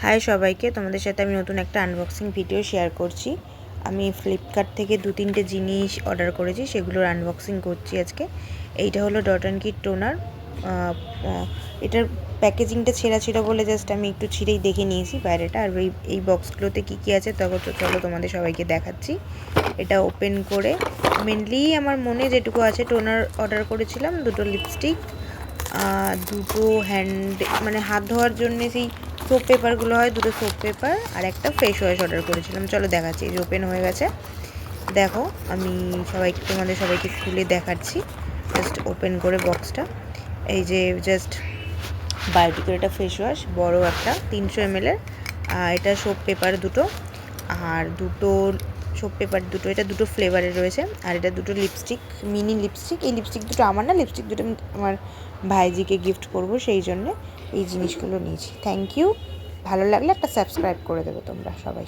High সবাইকে, তোমাদের সাথে আমি নতুন একটা আনবক্সিং ভিডিও শেয়ার করছি। আমি ফ্লিপকার্ট থেকে 2-3টে জিনিস অর্ডার করেছি, সেগুলোর আনবক্সিং করছি আজকে। এইটা হলো ডট অ্যান্ড কিড টোনার। এটার প্যাকেজিংটা ছেঁড়া ছিল বলে জাস্ট আমি একটু ছিঁড়েই দেখে নিয়েছি বাইরেটা। আর এই বক্সগুলোতে কী আছে তখন তো চলো তোমাদের সবাইকে দেখাচ্ছি। এটা ওপেন করে মেনলি আমার মনে যেটুকু আছে, টোনার অর্ডার করেছিলাম, 2টো লিপস্টিক, 2টো হাত ধোয়ার জন্যে সেই সোপ পেপারগুলো হয়, 2টো সোপ পেপার, আর একটা ফেস ওয়াশ অর্ডার করেছিলাম। চলো দেখাচ্ছি। এই যে ওপেন হয়ে গেছে, দেখো আমি তোমাদের সবাইকে খুলে দেখাচ্ছি। জাস্ট ওপেন করে বক্সটা, এই যে জাস্ট বায়োটিকের একটা ফেস ওয়াশ, বড়ো একটা 300 ml, এটা সোপ পেপার 2টো, আর 2টো সোপ পেপার 2টো, এটা 2টো ফ্লেভারের রয়েছে। আর এটা 2টো লিপস্টিক, মিনি লিপস্টিক। এই লিপস্টিক 2টো আমার না, লিপস্টিক 2টো আমি আমার ভাইজিকে গিফট করব, সেই জন্যে এই জিনিসগুলো নিয়েছি। Thank you. ভালো লাগলে একটা সাবস্ক্রাইব করে দেবে তোমরা সবাই।